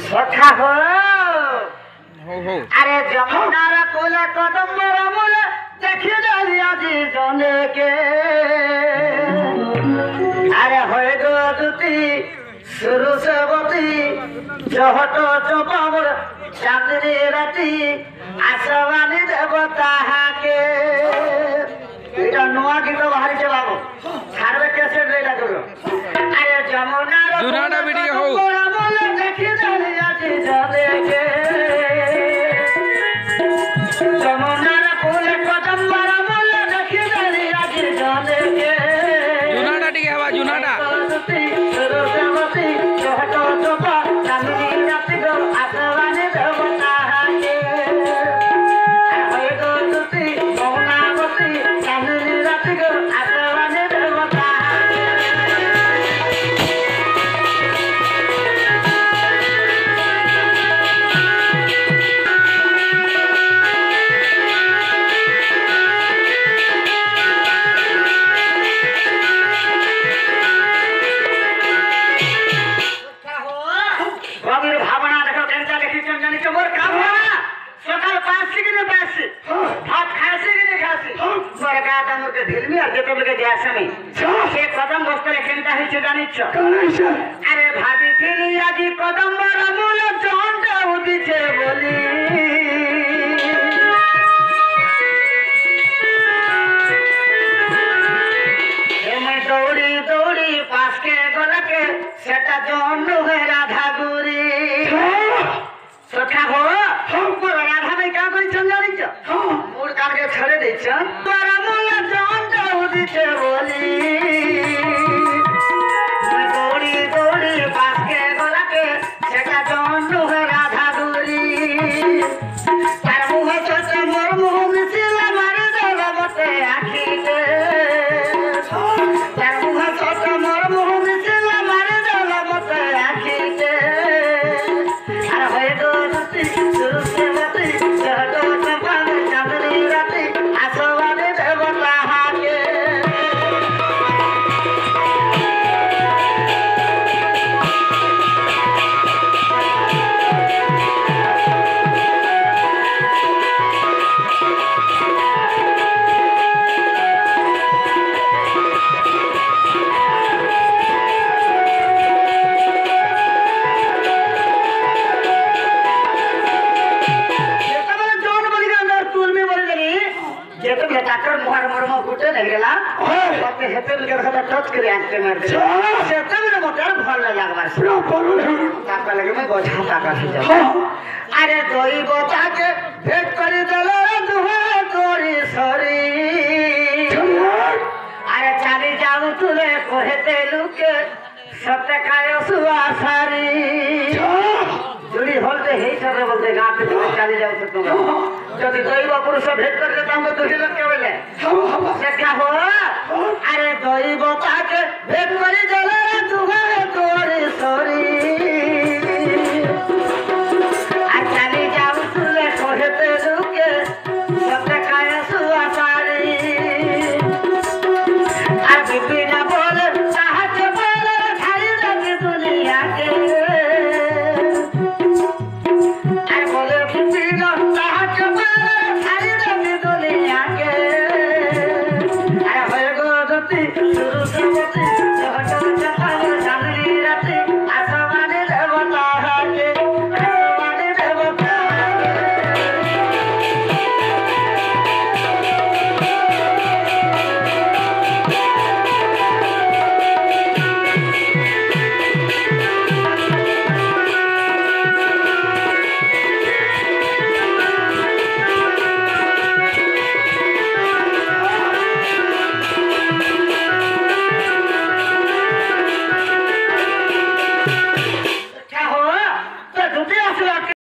সখা হো আরে যমুনার কোলে কদম্বর মূলে দেখি যাই আজি জনেকে আরে হয়ে গো দুতি সুরুষবতী জহট চপামর চাঁদনি রাতি আসবানি দেব তাহাকে এটা নোয়া গীত বাহারিছে বাবু ছাড়বে ক্যাসেট রেলা করো আরে যমুনার জুনাটা ভিডিও হো মূলে দেখি যাই আজি জনেকে যমুনার কোলে কদম্বর মূলে দেখি যাই আজি জনেকে জুনাটা টিকে হবা জুনাটা আরে ভাবিছিলি আজি কদম্বর মূল চন্দ্র উদিছে বলি দৌড়ি দৌড়ি পাশকে গলাকে সেটা জন্ম হয়ে রাধা গুরি সখা হো রাধা ভাই কা করেছেন জানিছ মোর কালকে ছেড়ে দিচ্ছ মূল চন্দ্র উদিছে বলি আরে দৈব তাকে ভেট করে দিল সরি আরে চালি যাও তুলে কহেতে লুকে সত্যি কায় শুয়া সারি যদি বলতে হেই সরে বলতে গাঁতে তুমি চালি যাও তো তোমরা যদি দৈব পুরুষ ভেট করে দিতাম তো দুই লোককে বলে দেখা হো আরে দৈব তাকে ভেট করে দিল